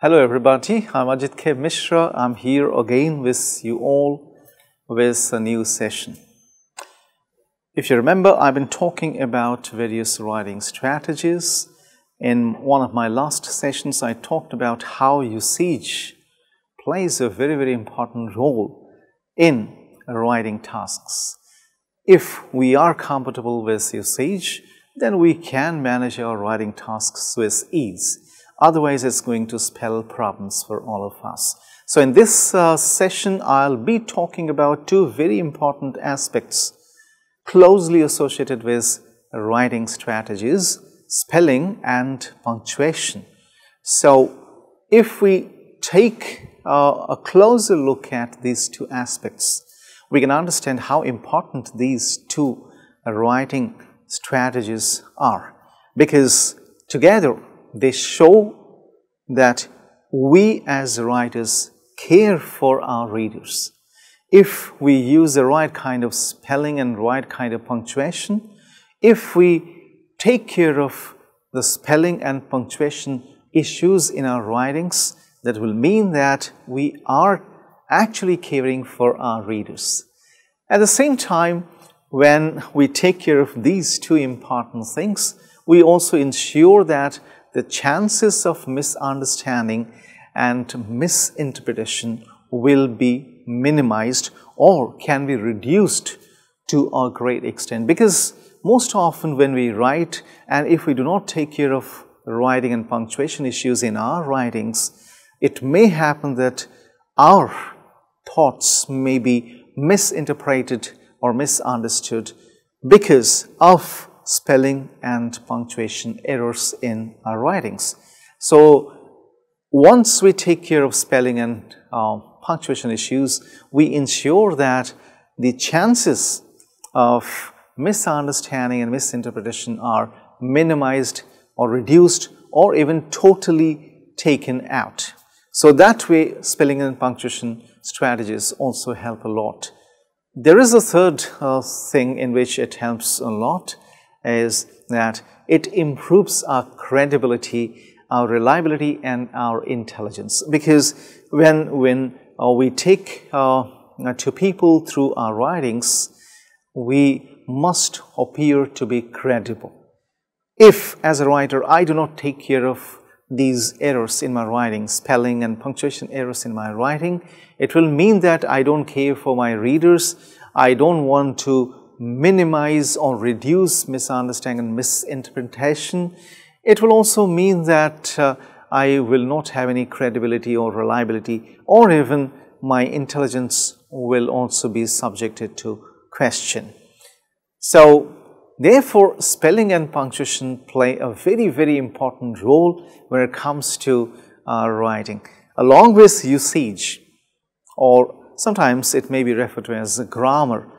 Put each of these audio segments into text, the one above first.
Hello everybody, I'm Ajit K. Mishra. I'm here again with you all with a new session. If you remember, I've been talking about various writing strategies. In one of my last sessions, I talked about how usage plays a very important role in writing tasks. If we are comfortable with usage, then we can manage our writing tasks with ease. Otherwise, it's going to spell problems for all of us. So in this session, I'll be talking about two very important aspects closely associated with writing strategies: spelling and punctuation. So if we take a closer look at these two aspects, we can understand how important these two writing strategies are, because together they show that we as writers care for our readers. If we use the right kind of spelling and right kind of punctuation, if we take care of the spelling and punctuation issues in our writings, that will mean that we are actually caring for our readers. At the same time, when we take care of these two important things, we also ensure that the chances of misunderstanding and misinterpretation will be minimized or can be reduced to a great extent. Because most often when we write, and if we do not take care of writing and punctuation issues in our writings, it may happen that our thoughts may be misinterpreted or misunderstood because of spelling and punctuation errors in our writings. So once we take care of spelling and punctuation issues, we ensure that the chances of misunderstanding and misinterpretation are minimized or reduced or even totally taken out. So that way, spelling and punctuation strategies also help a lot. There is a third thing in which it helps a lot, is that it improves our credibility, our reliability, and our intelligence. Because when we take to people through our writings, we must appear to be credible. If, as a writer, I do not take care of these errors in my writing, spelling and punctuation errors in my writing, it will mean that I don't care for my readers. I don't want to minimize or reduce misunderstanding and misinterpretation. It will also mean that I will not have any credibility or reliability, or even my intelligence will also be subjected to question. So therefore, spelling and punctuation play a very important role when it comes to writing, along with usage, or sometimes it may be referred to as grammar.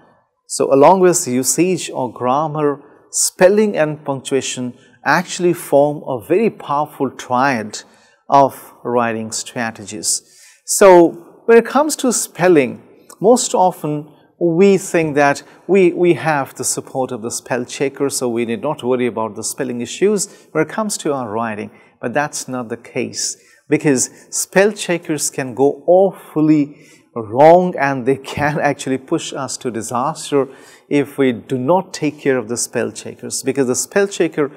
So along with usage or grammar, spelling and punctuation actually form a very powerful triad of writing strategies. So when it comes to spelling, most often we think that we have the support of the spell checker, so we need not worry about the spelling issues when it comes to our writing. But that's not the case, because spell checkers can go awfully wrong and they can actually push us to disaster if we do not take care of the spell checkers, because the spell checker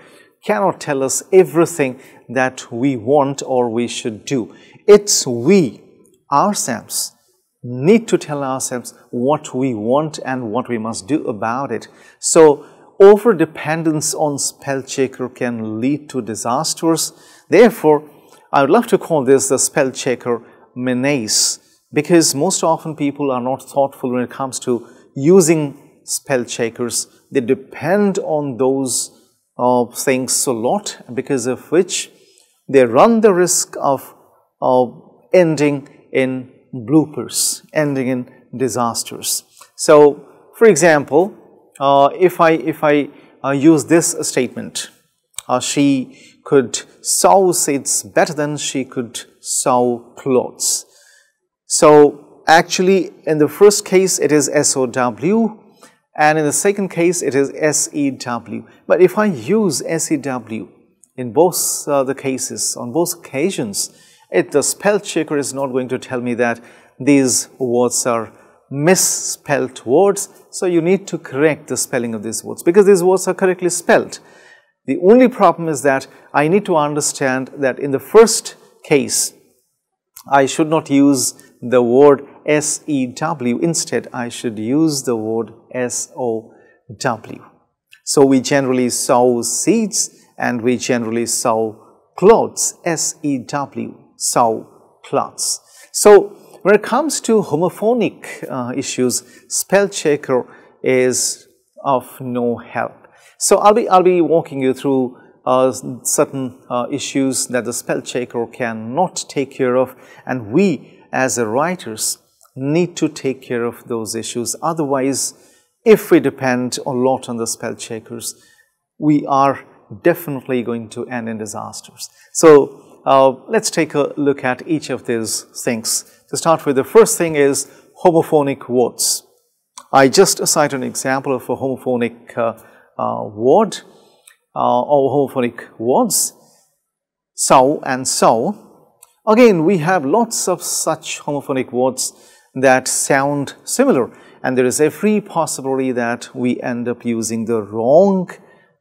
cannot tell us everything that we want or we should do. It's we ourselves need to tell ourselves what we want and what we must do about it. So over dependence on spell checker can lead to disasters. Therefore, I would love to call this the spell checker menace, because most often people are not thoughtful when it comes to using spell checkers. They depend on those things a lot, because of which they run the risk of ending in bloopers, ending in disasters. So, for example, if I use this statement, she could sew seeds better than she could sew clothes. So actually in the first case it is SOW, and in the second case it is SEW. But if I use SEW in both the cases, on both occasions, The spell checker is not going to tell me that these words are misspelled words. So you need to correct the spelling of these words because these words are correctly spelled. The only problem is that I need to understand that in the first case, I should not use the word S-E-W. Instead, I should use the word S-O-W. So we generally sow seeds and we generally sow clothes, S-E-W, sow cloths. So when it comes to homophonic issues, spell checker is of no help. So I'll be walking you through certain issues that the spell checker cannot take care of, and we as writers need to take care of those issues. Otherwise, if we depend a lot on the spell checkers, we are definitely going to end in disasters. So let's take a look at each of these things. To start with, the first thing is homophonic words. I just cited an example of a homophonic word or homophonic words, so and so. Again, we have lots of such homophonic words that sound similar, and there is every possibility that we end up using the wrong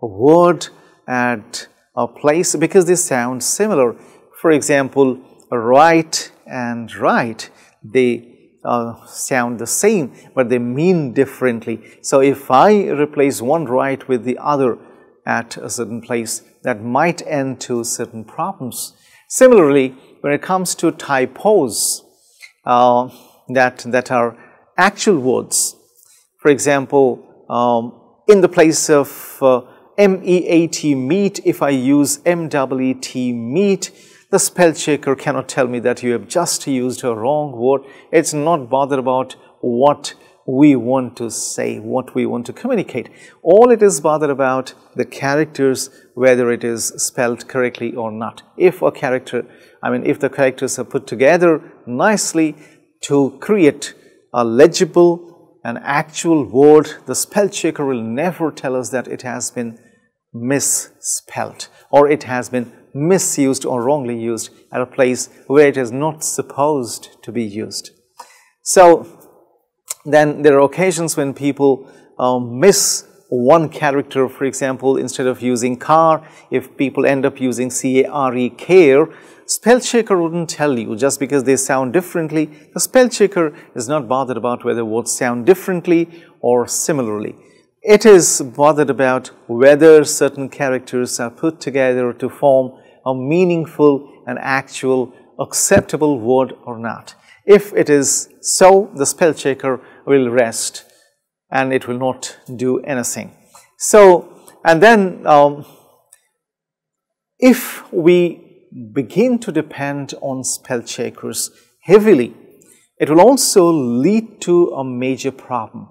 word at a place because they sound similar. For example, right and right, they sound the same, but they mean differently. So if I replace one right with the other at a certain place, that might end to certain problems. Similarly, when it comes to typos that are actual words, for example, in the place of M-E-A-T, meat, if I use M-E-E-T, meat, the spell checker cannot tell me that you have just used a wrong word. It's not bothered about what we want to say, what we want to communicate. All it is bothered about the characters, whether it is spelled correctly or not. If the characters are put together nicely to create a legible, an actual word, the spell checker will never tell us that it has been misspelled or it has been misused or wrongly used at a place where it is not supposed to be used. So then there are occasions when people miss one character. For example, instead of using car, if people end up using C-A-R-E, care, spell checker wouldn't tell you just because they sound differently. The spell checker is not bothered about whether words sound differently or similarly. It is bothered about whether certain characters are put together to form a meaningful and actual acceptable word or not. If it is so, the spell checker will rest and it will not do anything. So, and then if we begin to depend on spell checkers heavily, it will also lead to a major problem.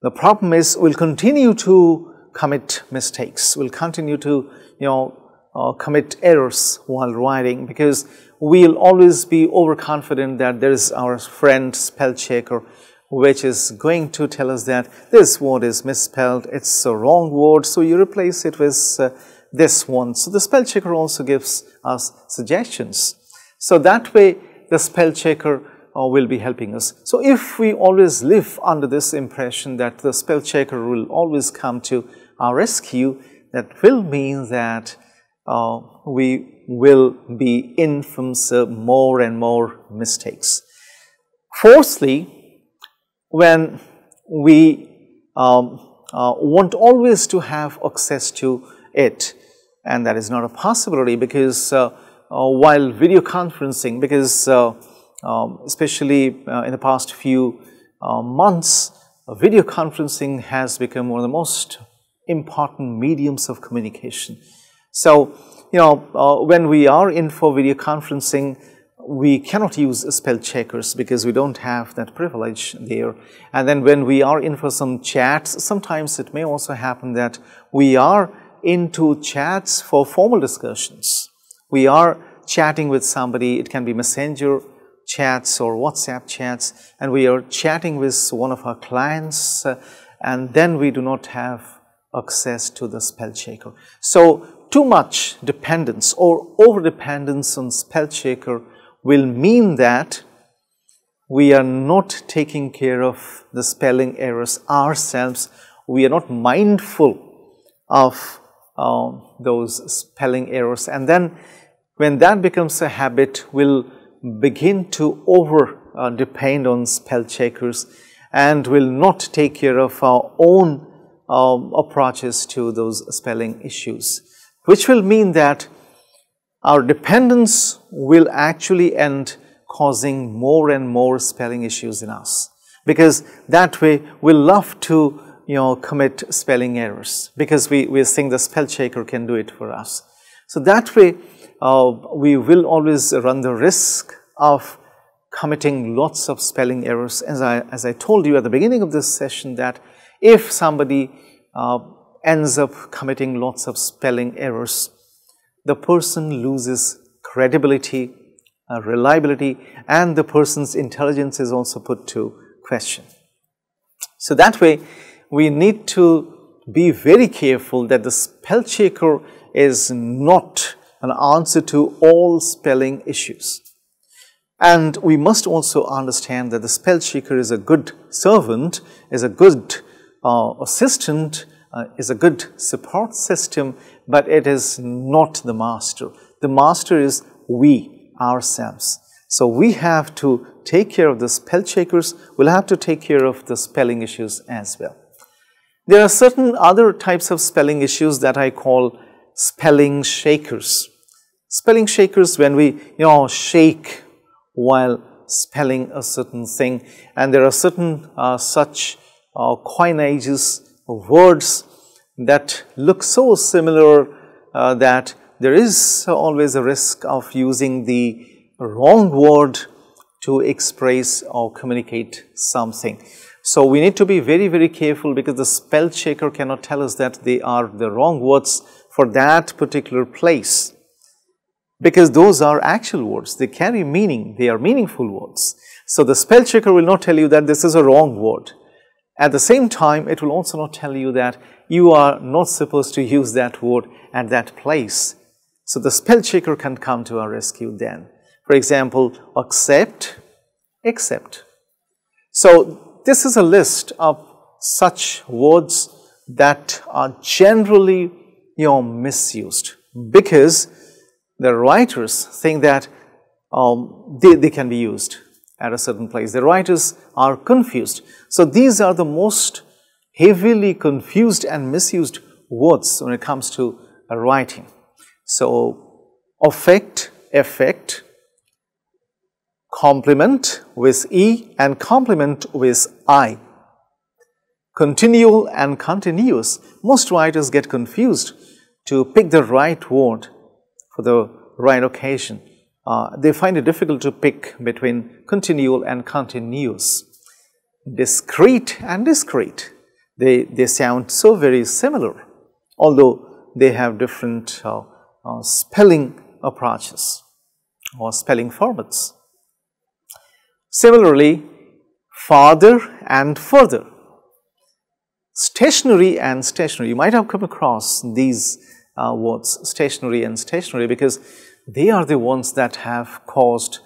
The problem is we'll continue to commit mistakes, we'll continue to commit errors while writing because we'll always be overconfident that there is our friend spell checker which is going to tell us that this word is misspelled, it's a wrong word, so you replace it with this one. So the spell checker also gives us suggestions. So that way the spell checker will be helping us. So if we always live under this impression that the spell checker will always come to our rescue, that will mean that we will be in for more and more mistakes. Fourthly, when we want always to have access to it, and that is not a possibility because while video conferencing, because especially in the past few months, video conferencing has become one of the most important mediums of communication. So, when we are in for video conferencing, we cannot use spell checkers because we don't have that privilege there. And then when we are in for some chats, sometimes it may also happen that we are into chats for formal discussions. We are chatting with somebody, it can be messenger chats or WhatsApp chats, and we are chatting with one of our clients, and then we do not have access to the spell checker. So too much dependence or over dependence on spell checker will mean that we are not taking care of the spelling errors ourselves. We are not mindful of those spelling errors, and then when that becomes a habit, we'll begin to depend on spell checkers and will not take care of our own approaches to those spelling issues, which will mean that our dependence will actually end causing more and more spelling issues in us, because that way we love to commit spelling errors because we think the spell checker can do it for us. So that way we will always run the risk of committing lots of spelling errors. As I told you at the beginning of this session, that if somebody ends up committing lots of spelling errors, the person loses credibility, reliability, and the person's intelligence is also put to question. So that way, we need to be very careful that the spell checker is not an answer to all spelling issues. And we must also understand that the spell checker is a good servant, is a good assistant, is a good support system, but it is not the master. The master is we ourselves. So we have to take care of the spell checkers, we'll have to take care of the spelling issues as well. There are certain other types of spelling issues that I call spelling shakers. Spelling shakers, when we shake while spelling a certain thing, and there are certain such coinages of words that look so similar that there is always a risk of using the wrong word to express or communicate something. So we need to be very, very careful, because the spell checker cannot tell us that they are the wrong words for that particular place, because those are actual words. They carry meaning. They are meaningful words. So the spell checker will not tell you that this is a wrong word. At the same time, it will also not tell you that you are not supposed to use that word at that place. So the spell checker can come to our rescue then. For example, accept, accept. So this is a list of such words that are generally misused, because the writers think that they can be used at a certain place. The writers are confused. So these are the most heavily confused and misused words when it comes to writing. So affect, effect, complement with E and complement with I. Continual and continuous. Most writers get confused to pick the right word for the right occasion. They find it difficult to pick between continual and continuous. Discrete and discrete. They sound so very similar, although they have different spelling approaches or spelling formats. Similarly, farther and further. Stationary and stationary. You might have come across these words, stationary and stationary, because they are the ones that have caused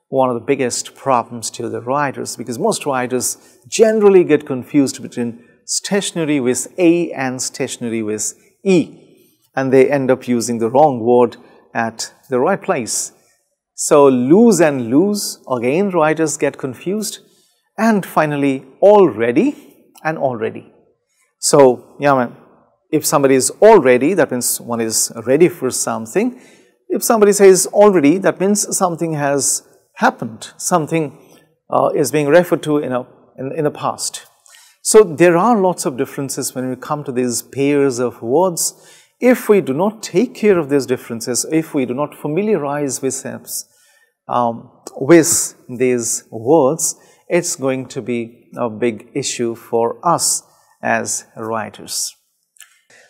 one of the biggest problems to the writers, because most writers generally get confused between stationary with A and stationary with E, and they end up using the wrong word at the right place. So lose and lose, again writers get confused. And finally, already and already. So if somebody is already, that means one is ready for something. If somebody says already, that means something has happened, something is being referred to in the past. So there are lots of differences when we come to these pairs of words. If we do not take care of these differences, if we do not familiarize with these words, it's going to be a big issue for us as writers.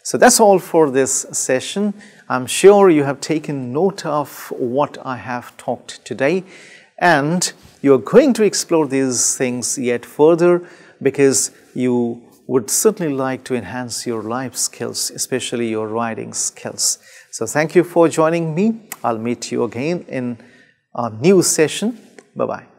So that's all for this session. I'm sure you have taken note of what I have talked today, and you are going to explore these things yet further, because you would certainly like to enhance your life skills, especially your writing skills. So thank you for joining me. I'll meet you again in our new session. Bye-bye.